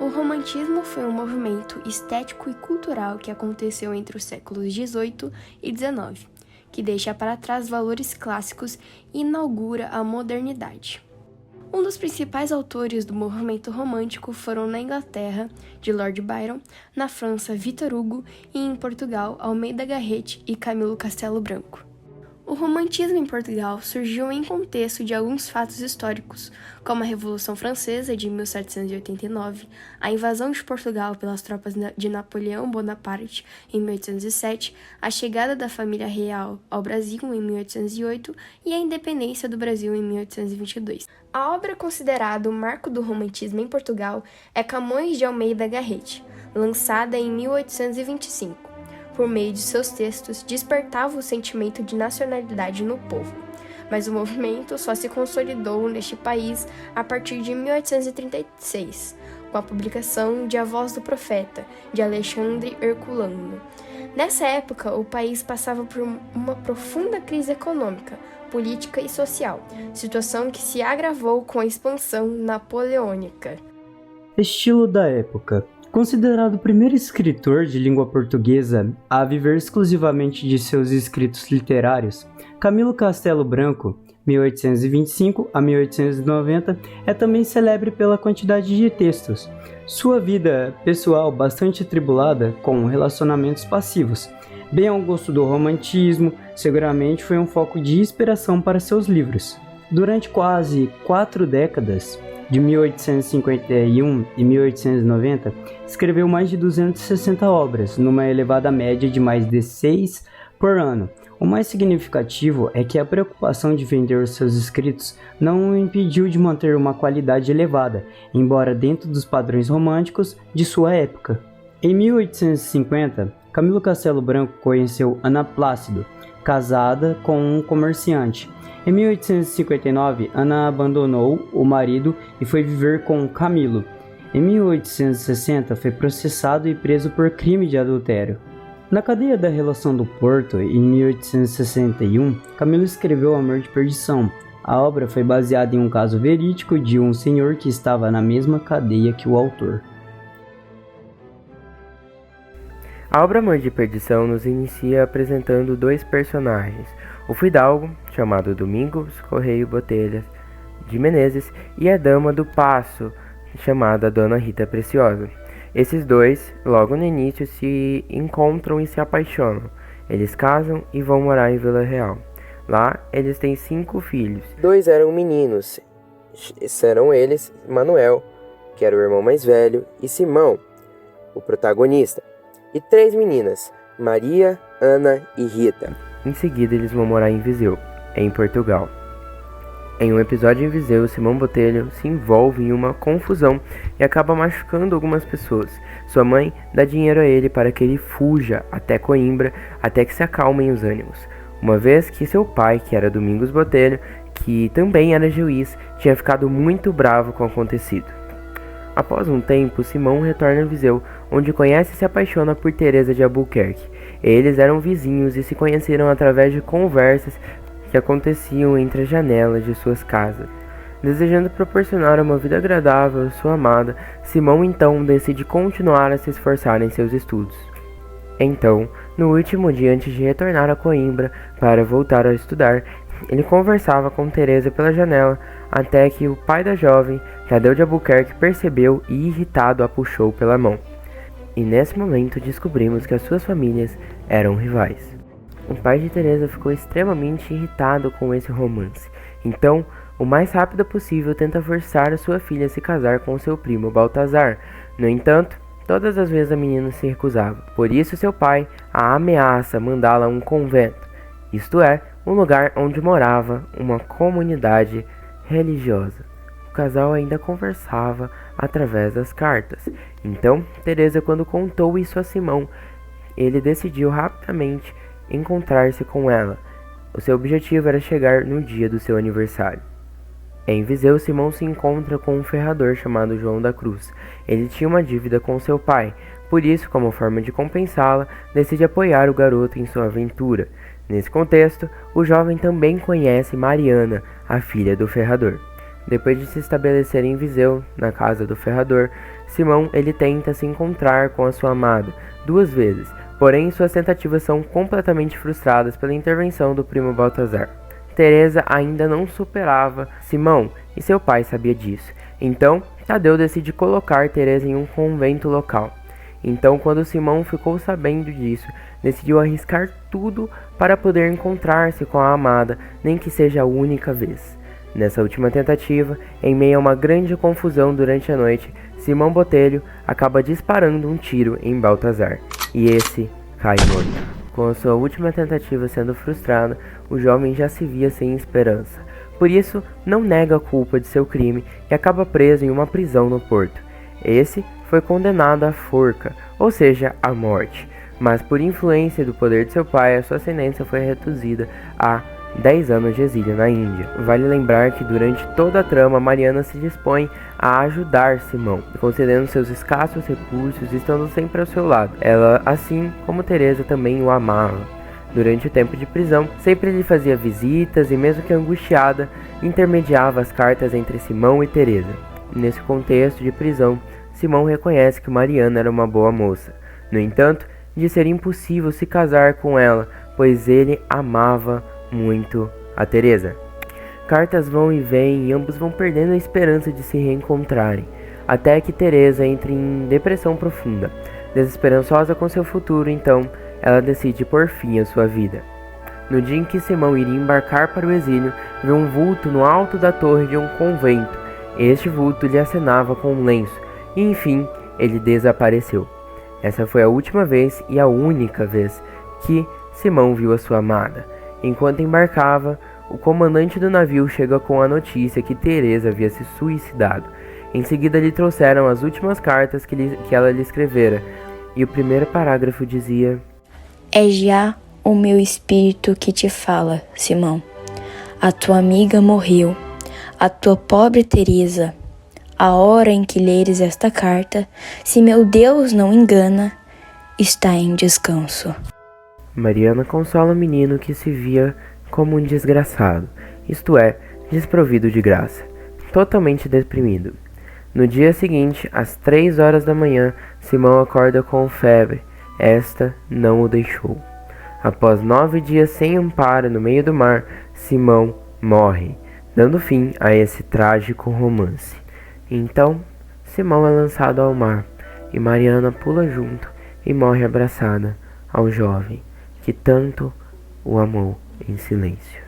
O romantismo foi um movimento estético e cultural que aconteceu entre os séculos XVIII e XIX, que deixa para trás valores clássicos e inaugura a modernidade. Um dos principais autores do movimento romântico foram na Inglaterra, de Lord Byron, na França, Victor Hugo e em Portugal, Almeida Garrett e Camilo Castelo Branco. O romantismo em Portugal surgiu em contexto de alguns fatos históricos, como a Revolução Francesa de 1789, a invasão de Portugal pelas tropas de Napoleão Bonaparte em 1807, a chegada da família real ao Brasil em 1808 e a independência do Brasil em 1822. A obra considerada o marco do romantismo em Portugal é Camões de Almeida Garrett, lançada em 1825. Por meio de seus textos, despertava o sentimento de nacionalidade no povo, mas o movimento só se consolidou neste país a partir de 1836, com a publicação de A Voz do Profeta, de Alexandre Herculano. Nessa época, o país passava por uma profunda crise econômica, política e social, situação que se agravou com a expansão napoleônica. Estilo da época. Considerado o primeiro escritor de língua portuguesa a viver exclusivamente de seus escritos literários, Camilo Castelo Branco, 1825 a 1890, é também célebre pela quantidade de textos. Sua vida pessoal bastante atribulada, com relacionamentos passivos, bem ao gosto do romantismo, seguramente foi um foco de inspiração para seus livros. Durante quase 4 décadas, de 1851 e 1890, escreveu mais de 260 obras, numa elevada média de mais de 6 por ano. O mais significativo é que a preocupação de vender os seus escritos não o impediu de manter uma qualidade elevada, embora dentro dos padrões românticos de sua época. Em 1850, Camilo Castelo Branco conheceu Ana Plácido, casada com um comerciante. Em 1859, Ana abandonou o marido e foi viver com Camilo. Em 1860, foi processado e preso por crime de adultério. Na cadeia da Relação do Porto, em 1861, Camilo escreveu Amor de Perdição. A obra foi baseada em um caso verídico de um senhor que estava na mesma cadeia que o autor. A obra Amor de Perdição nos inicia apresentando 2 personagens, o fidalgo, chamado Domingos Correio Botelhas de Menezes, e a dama do paço, chamada Dona Rita Preciosa. Esses 2, logo no início, se encontram e se apaixonam. Eles casam e vão morar em Vila Real. Lá, eles têm 5 filhos. 2 eram meninos, serão eles Manuel, que era o irmão mais velho, e Simão, o protagonista. E 3 meninas, Maria, Ana e Rita. Em seguida, eles vão morar em Viseu, em Portugal. Em um episódio em Viseu, Simão Botelho se envolve em uma confusão e acaba machucando algumas pessoas. Sua mãe dá dinheiro a ele para que ele fuja até Coimbra, até que se acalmem os ânimos. Uma vez que seu pai, que era Domingos Botelho, que também era juiz, tinha ficado muito bravo com o acontecido. Após um tempo, Simão retorna a Viseu, onde conhece e se apaixona por Teresa de Albuquerque. Eles eram vizinhos e se conheceram através de conversas que aconteciam entre as janelas de suas casas. Desejando proporcionar uma vida agradável à sua amada, Simão então decide continuar a se esforçar em seus estudos. Então, no último dia antes de retornar a Coimbra para voltar a estudar, ele conversava com Teresa pela janela, até que o pai da jovem, Tadeu de Albuquerque, percebeu e irritado a puxou pela mão. E nesse momento descobrimos que as suas famílias eram rivais. O pai de Teresa ficou extremamente irritado com esse romance. Então, o mais rápido possível, tenta forçar a sua filha a se casar com seu primo Baltazar. No entanto, todas as vezes a menina se recusava. Por isso seu pai a ameaça mandá-la a um convento, isto é, um lugar onde morava uma comunidade religiosa. O casal ainda conversava através das cartas. Então, Teresa, quando contou isso a Simão, ele decidiu rapidamente encontrar-se com ela. O seu objetivo era chegar no dia do seu aniversário. Em Viseu, Simão se encontra com um ferrador chamado João da Cruz. Ele tinha uma dívida com seu pai, por isso, como forma de compensá-la, decide apoiar o garoto em sua aventura. Nesse contexto, o jovem também conhece Mariana, a filha do ferrador. Depois de se estabelecer em Viseu, na casa do ferrador, Simão ele tenta se encontrar com a sua amada 2 vezes, porém suas tentativas são completamente frustradas pela intervenção do primo Baltazar. Teresa ainda não superava Simão e seu pai sabia disso. Então, Tadeu decide colocar Teresa em um convento local. Então, quando Simão ficou sabendo disso, decidiu arriscar tudo para poder encontrar-se com a amada, nem que seja a única vez. Nessa última tentativa, em meio a uma grande confusão durante a noite, Simão Botelho acaba disparando um tiro em Baltazar, e esse cai morto. Com a sua última tentativa sendo frustrada, o jovem já se via sem esperança. Por isso, não nega a culpa de seu crime e acaba preso em uma prisão no Porto. Esse foi condenado à forca, ou seja, à morte, mas por influência do poder de seu pai, a sua sentença foi reduzida a 10 anos de exílio na Índia. Vale lembrar que durante toda a trama, Mariana se dispõe a ajudar Simão, concedendo seus escassos recursos e estando sempre ao seu lado. Ela, assim como Teresa, também o amava. Durante o tempo de prisão, sempre lhe fazia visitas e, mesmo que angustiada, intermediava as cartas entre Simão e Teresa. Nesse contexto de prisão, Simão reconhece que Mariana era uma boa moça. No entanto, de ser impossível se casar com ela, pois ele amava muito a Teresa. Cartas vão e vêm e ambos vão perdendo a esperança de se reencontrarem, até que Teresa entra em depressão profunda. Desesperançosa com seu futuro, então, ela decide pôr fim à sua vida. No dia em que Simão iria embarcar para o exílio, vê um vulto no alto da torre de um convento. Este vulto lhe acenava com um lenço, e enfim, ele desapareceu. Essa foi a última vez e a única vez que Simão viu a sua amada. Enquanto embarcava, o comandante do navio chega com a notícia que Teresa havia se suicidado. Em seguida lhe trouxeram as últimas cartas que ela lhe escrevera, e o primeiro parágrafo dizia: É já o meu espírito que te fala, Simão. A tua amiga morreu, a tua pobre Teresa. A hora em que leres esta carta, se meu Deus não engana, está em descanso. Mariana consola o menino que se via como um desgraçado, isto é, desprovido de graça, totalmente deprimido. No dia seguinte, às 3 horas da manhã, Simão acorda com febre. Esta não o deixou. Após 9 dias sem amparo no meio do mar, Simão morre, dando fim a esse trágico romance. Então, Simão é lançado ao mar, e Mariana pula junto e morre abraçada ao jovem que tanto o amou em silêncio.